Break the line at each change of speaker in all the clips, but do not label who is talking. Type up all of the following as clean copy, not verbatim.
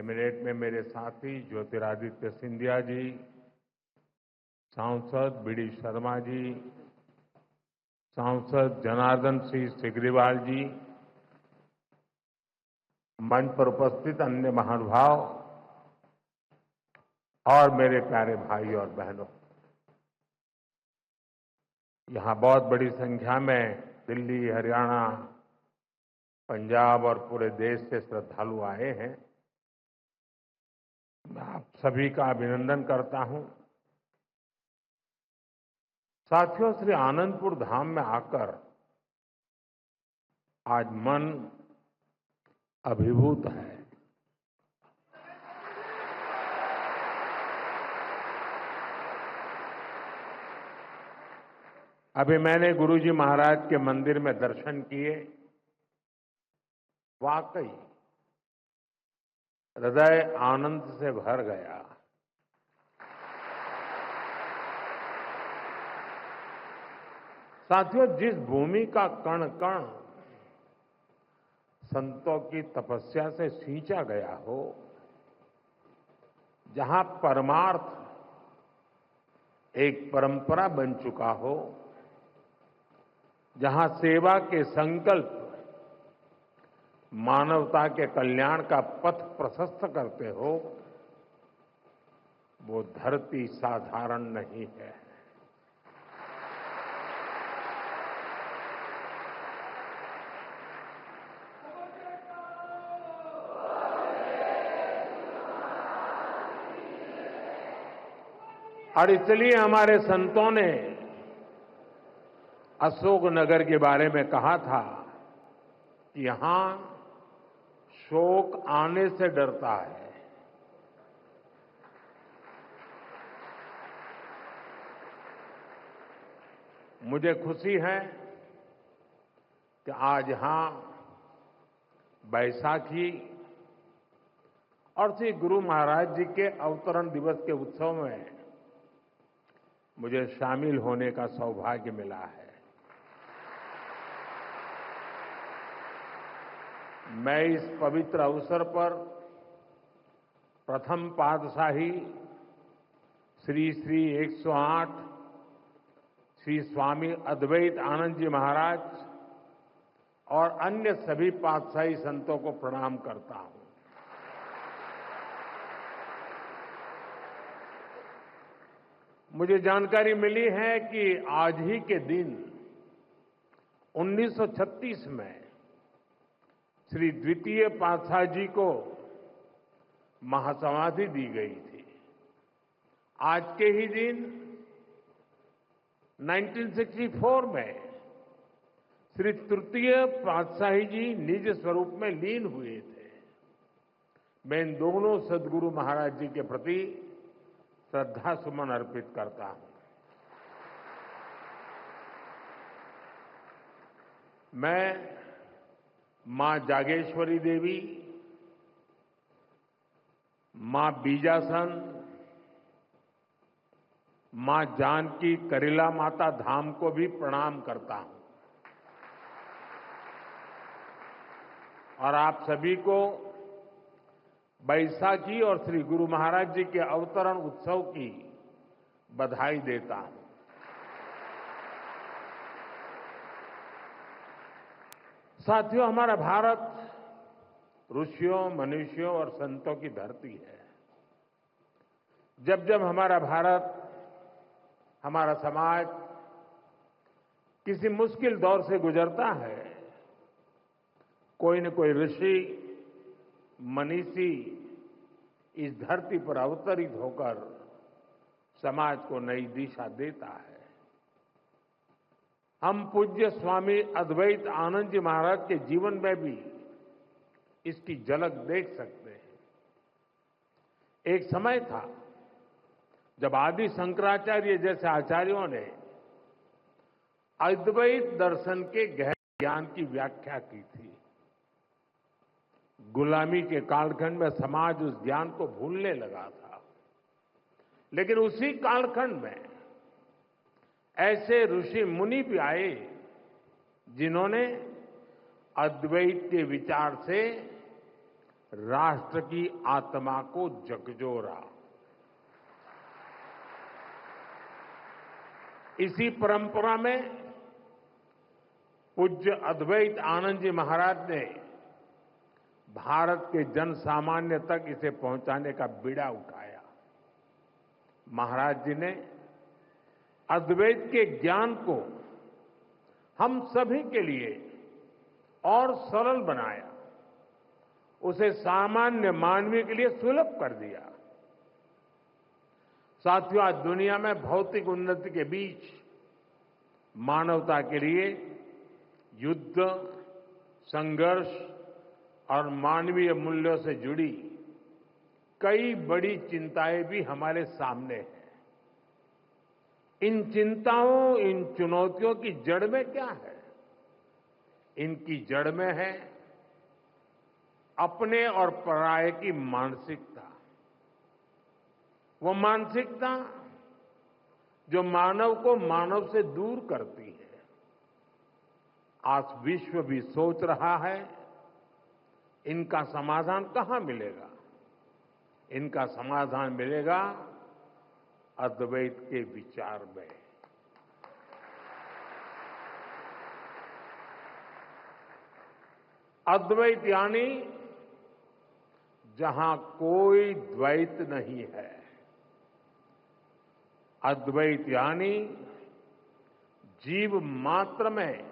Emirate में मेरे साथी ज्योतिरादित्य सिंधिया जी, सांसद बीडी शर्मा जी, सांसद जनार्दन सिंह सिग्रीवाल जी, मंच पर उपस्थित अन्य महानुभाव और मेरे प्यारे भाई और बहनों, यहां बहुत बड़ी संख्या में दिल्ली, हरियाणा, पंजाब और पूरे देश से श्रद्धालु आए हैं। मैं आप सभी का अभिनंदन करता हूं। साथियों, श्री आनंदपुर धाम में आकर आज मन अभिभूत है। अभी मैंने गुरुजी महाराज के मंदिर में दर्शन किए। वाकई हृदय आनंद से भर गया। साथियों, जिस भूमि का कण कण संतों की तपस्या से सींचा गया हो, जहां परमार्थ एक परंपरा बन चुका हो, जहां सेवा के संकल्प मानवता के कल्याण का पथ प्रशस्त करते हो, वो धरती साधारण नहीं है। और इसलिए हमारे संतों ने अशोकनगर के बारे में कहा था कि यहां शोक आने से डरता है। मुझे खुशी है कि आज यहां बैसाखी और श्री गुरु महाराज जी के अवतरण दिवस के उत्सव में मुझे शामिल होने का सौभाग्य मिला है। मैं इस पवित्र अवसर पर प्रथम पातशाही श्री श्री 108 श्री स्वामी अद्वैत आनंद जी महाराज और अन्य सभी पातशाही संतों को प्रणाम करता हूं। मुझे जानकारी मिली है कि आज ही के दिन 1936 में श्री द्वितीय पातशाह जी को महासमाधि दी गई थी। आज के ही दिन 1964 में श्री तृतीय पातशाही जी निज स्वरूप में लीन हुए थे। मैं इन दोनों सद्गुरु महाराज जी के प्रति श्रद्धा सुमन अर्पित करता हूं। मैं मां जागेश्वरी देवी, मां बीजासन, मां जानकी करिला माता धाम को भी प्रणाम करता हूं और आप सभी को बैसाखी और श्री गुरु महाराज जी के अवतरण उत्सव की बधाई देता हूं। साथियों, हमारा भारत ऋषियों, मनुष्यों और संतों की धरती है। जब जब हमारा भारत, हमारा समाज किसी मुश्किल दौर से गुजरता है, कोई न कोई ऋषि, मनीषी इस धरती पर अवतरित होकर समाज को नई दिशा देता है। हम पूज्य स्वामी अद्वैत आनंद जी महाराज के जीवन में भी इसकी झलक देख सकते हैं। एक समय था जब आदि शंकराचार्य जैसे आचार्यों ने अद्वैत दर्शन के गहरे ज्ञान की व्याख्या की थी। गुलामी के कालखंड में समाज उस ज्ञान को भूलने लगा था, लेकिन उसी कालखंड में ऐसे ऋषि मुनि भी आए जिन्होंने अद्वैत के विचार से राष्ट्र की आत्मा को झकझोरा। इसी परंपरा में पूज्य अद्वैत आनंद जी महाराज ने भारत के जन सामान्य तक इसे पहुंचाने का बीड़ा उठाया। महाराज जी ने अद्वैत के ज्ञान को हम सभी के लिए और सरल बनाया, उसे सामान्य मानवीय के लिए सुलभ कर दिया। साथियों, आज दुनिया में भौतिक उन्नति के बीच मानवता के लिए युद्ध, संघर्ष और मानवीय मूल्यों से जुड़ी कई बड़ी चिंताएं भी हमारे सामने हैं। इन चिंताओं, इन चुनौतियों की जड़ में क्या है? इनकी जड़ में है अपने और पराये की मानसिकता। वो मानसिकता जो मानव को मानव से दूर करती है। आज विश्व भी सोच रहा है इनका समाधान कहां मिलेगा? इनका समाधान मिलेगा अद्वैत के विचार में। अद्वैत यानी जहां कोई द्वैत नहीं है। अद्वैत यानी जीव मात्र में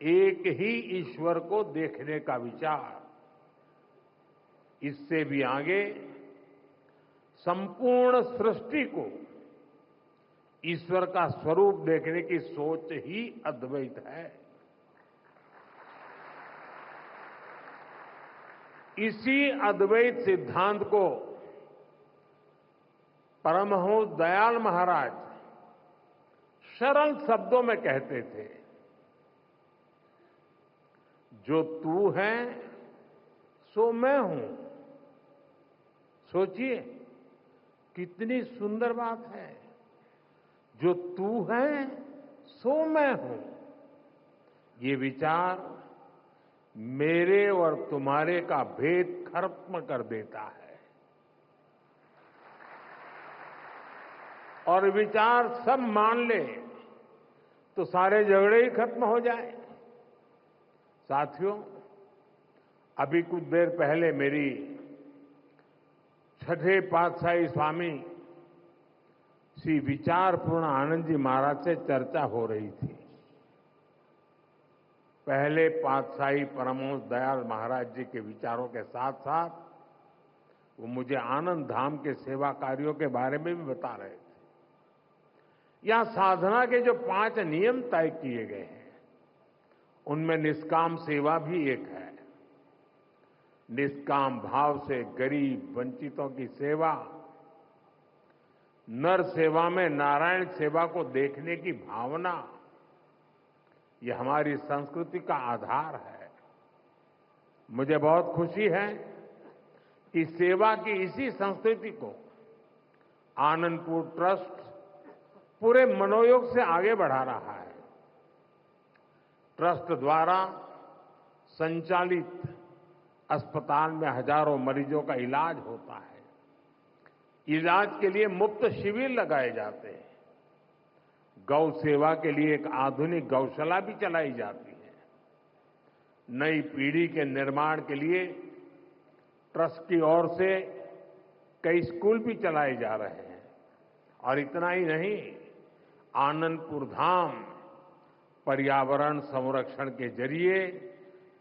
एक ही ईश्वर को देखने का विचार। इससे भी आगे संपूर्ण सृष्टि को ईश्वर का स्वरूप देखने की सोच ही अद्वैत है। इसी अद्वैत सिद्धांत को परमहंस दयाल महाराज सरल शब्दों में कहते थे, जो तू है सो मैं हूं। सोचिए कितनी सुंदर बात है। जो तू है सो मैं हूं। ये विचार मेरे और तुम्हारे का भेद खत्म कर देता है और विचार सब मान ले तो सारे झगड़े ही खत्म हो जाए। साथियों, अभी कुछ देर पहले मेरी छठे पातशाही स्वामी श्री विचारपूर्ण आनंद जी महाराज से चर्चा हो रही थी। पहले पातशाही परमहंस दयाल महाराज जी के विचारों के साथ साथ वो मुझे आनंद धाम के सेवा कार्यों के बारे में भी बता रहे थे। यहां साधना के जो 5 नियम तय किए गए हैं उनमें निष्काम सेवा भी एक है। निष्काम भाव से गरीब वंचितों की सेवा, नर सेवा में नारायण सेवा को देखने की भावना, ये हमारी संस्कृति का आधार है। मुझे बहुत खुशी है कि सेवा की इसी संस्कृति को आनंदपुर ट्रस्ट पूरे मनोयोग से आगे बढ़ा रहा है। ट्रस्ट द्वारा संचालित अस्पताल में हजारों मरीजों का इलाज होता है। इलाज के लिए मुफ्त शिविर लगाए जाते हैं। गौ सेवा के लिए एक आधुनिक गौशाला भी चलाई जाती है। नई पीढ़ी के निर्माण के लिए ट्रस्ट की ओर से कई स्कूल भी चलाए जा रहे हैं। और इतना ही नहीं, आनंदपुर धाम पर्यावरण संरक्षण के जरिए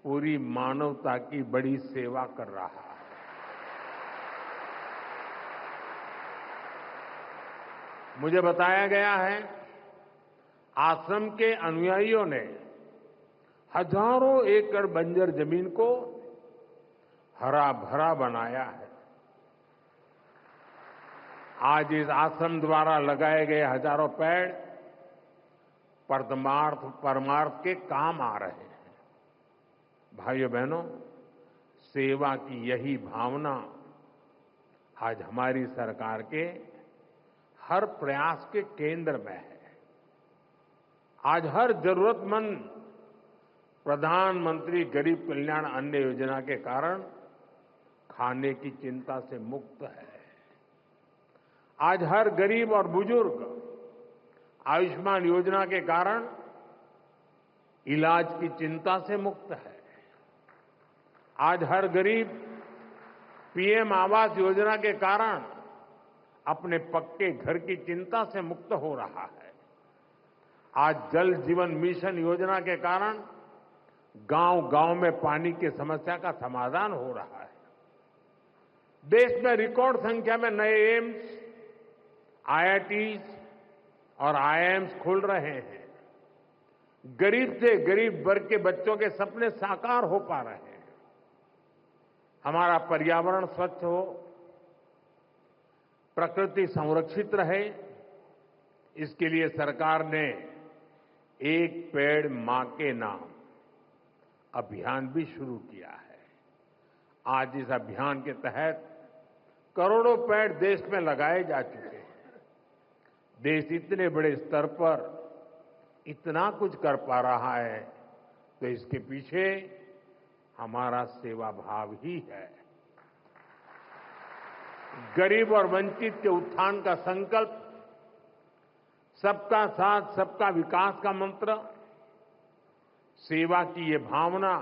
पूरी मानवता की बड़ी सेवा कर रहा है। मुझे बताया गया है आश्रम के अनुयायियों ने हजारों एकड़ बंजर जमीन को हरा भरा बनाया है। आज इस आश्रम द्वारा लगाए गए हजारों पेड़ परमार्थ के काम आ रहे हैं। भाइयों बहनों, सेवा की यही भावना आज हमारी सरकार के हर प्रयास के केंद्र में है। आज हर जरूरतमंद प्रधानमंत्री गरीब कल्याण अन्न योजना के कारण खाने की चिंता से मुक्त है। आज हर गरीब और बुजुर्ग आयुष्मान योजना के कारण इलाज की चिंता से मुक्त है। आज हर गरीब पीएम आवास योजना के कारण अपने पक्के घर की चिंता से मुक्त हो रहा है। आज जल जीवन मिशन योजना के कारण गांव-गांव में पानी की समस्या का समाधान हो रहा है। देश में रिकॉर्ड संख्या में नए एम्स, आईआईटीज और आईआईएम्स खुल रहे हैं। गरीब से गरीब वर्ग के बच्चों के सपने साकार हो पा रहे हैं। हमारा पर्यावरण स्वच्छ हो, प्रकृति संरक्षित रहे, इसके लिए सरकार ने एक पेड़ मां के नाम अभियान भी शुरू किया है। आज इस अभियान के तहत करोड़ों पेड़ देश में लगाए जा चुके हैं। देश इतने बड़े स्तर पर इतना कुछ कर पा रहा है तो इसके पीछे हमारा सेवा भाव ही है। गरीब और वंचित के उत्थान का संकल्प, सबका साथ सबका विकास का मंत्र, सेवा की ये भावना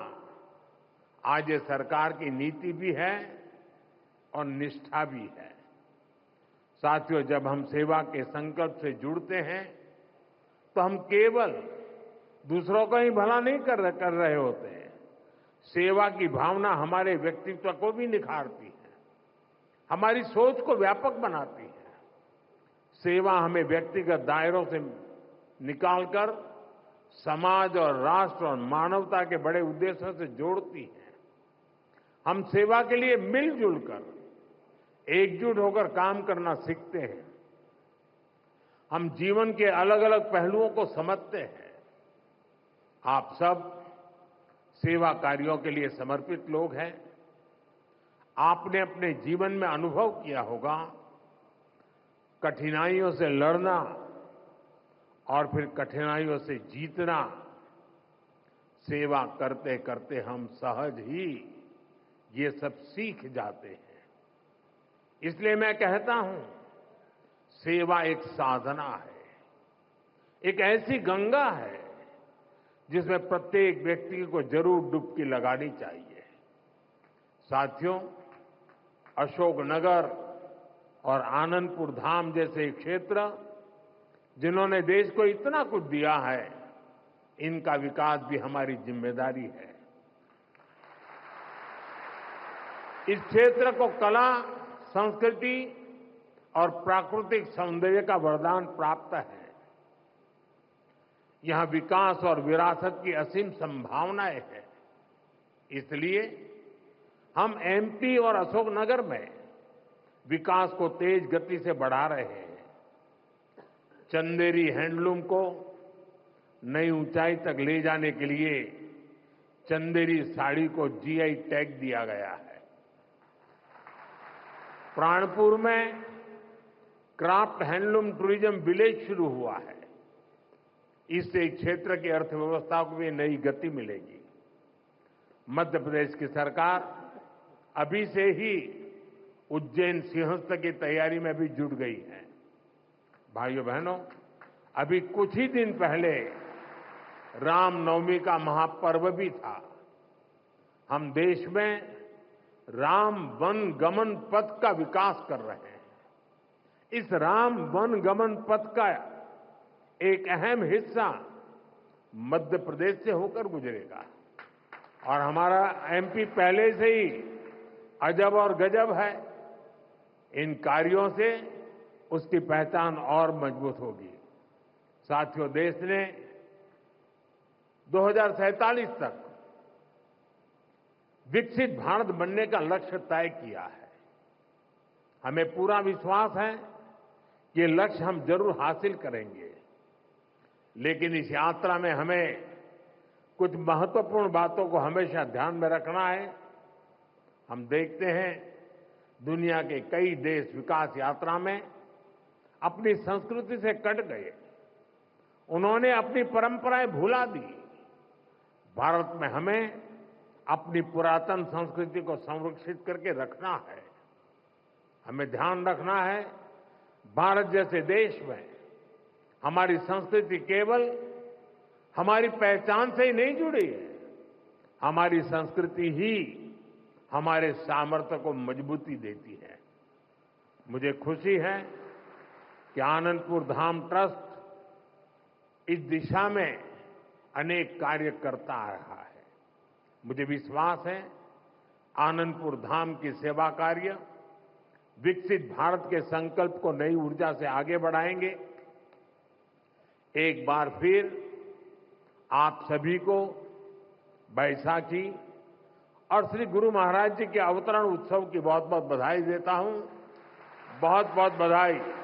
आज ये सरकार की नीति भी है और निष्ठा भी है। साथियों, जब हम सेवा के संकल्प से जुड़ते हैं तो हम केवल दूसरों का ही भला नहीं कर रहे होते हैं। सेवा की भावना हमारे व्यक्तित्व को भी निखारती है, हमारी सोच को व्यापक बनाती है। सेवा हमें व्यक्तिगत दायरों से निकालकर समाज और राष्ट्र और मानवता के बड़े उद्देश्यों से जोड़ती है। हम सेवा के लिए मिलजुल कर, एकजुट होकर काम करना सीखते हैं। हम जीवन के अलग अलग पहलुओं को समझते हैं। आप सब सेवा कार्यों के लिए समर्पित लोग हैं। आपने अपने जीवन में अनुभव किया होगा, कठिनाइयों से लड़ना और फिर कठिनाइयों से जीतना। सेवा करते करते हम सहज ही ये सब सीख जाते हैं। इसलिए मैं कहता हूं, सेवा एक साधना है, एक ऐसी गंगा है जिसमें प्रत्येक व्यक्ति को जरूर डुबकी लगानी चाहिए। साथियों, अशोकनगर और आनंदपुर धाम जैसे क्षेत्र जिन्होंने देश को इतना कुछ दिया है, इनका विकास भी हमारी जिम्मेदारी है। इस क्षेत्र को कला, संस्कृति और प्राकृतिक सौंदर्य का वरदान प्राप्त है। यहां विकास और विरासत की असीम संभावनाएं हैं। इसलिए हम एमपी और अशोकनगर में विकास को तेज गति से बढ़ा रहे हैं। चंदेरी हैंडलूम को नई ऊंचाई तक ले जाने के लिए चंदेरी साड़ी को जीआई टैग दिया गया है। प्राणपुर में क्राफ्ट हैंडलूम टूरिज्म विलेज शुरू हुआ है। इससे क्षेत्र की अर्थव्यवस्था को भी नई गति मिलेगी। मध्य प्रदेश की सरकार अभी से ही उज्जैन सिंहस्थ की तैयारी में भी जुट गई है। भाइयों बहनों, अभी कुछ ही दिन पहले रामनवमी का महापर्व भी था। हम देश में राम वन गमन पथ का विकास कर रहे हैं। इस राम वन गमन पथ का एक अहम हिस्सा मध्य प्रदेश से होकर गुजरेगा और हमारा एमपी पहले से ही अजब और गजब है। इन कार्यों से उसकी पहचान और मजबूत होगी। साथियों, देश ने 2047 तक विकसित भारत बनने का लक्ष्य तय किया है। हमें पूरा विश्वास है कि ये लक्ष्य हम जरूर हासिल करेंगे। लेकिन इस यात्रा में हमें कुछ महत्वपूर्ण बातों को हमेशा ध्यान में रखना है। हम देखते हैं दुनिया के कई देश विकास यात्रा में अपनी संस्कृति से कट गए। उन्होंने अपनी परंपराएं भुला दी। भारत में हमें अपनी पुरातन संस्कृति को संरक्षित करके रखना है। हमें ध्यान रखना है, भारत जैसे देश में हमारी संस्कृति केवल हमारी पहचान से ही नहीं जुड़ी है। हमारी संस्कृति ही हमारे सामर्थ्य को मजबूती देती है। मुझे खुशी है कि आनंदपुर धाम ट्रस्ट इस दिशा में अनेक कार्य करता आ रहा है। मुझे विश्वास है आनंदपुर धाम की सेवा कार्य विकसित भारत के संकल्प को नई ऊर्जा से आगे बढ़ाएंगे। एक बार फिर आप सभी को बैसाखी और श्री गुरु महाराज जी के अवतरण उत्सव की बहुत बहुत बधाई देता हूं। बहुत बहुत बधाई।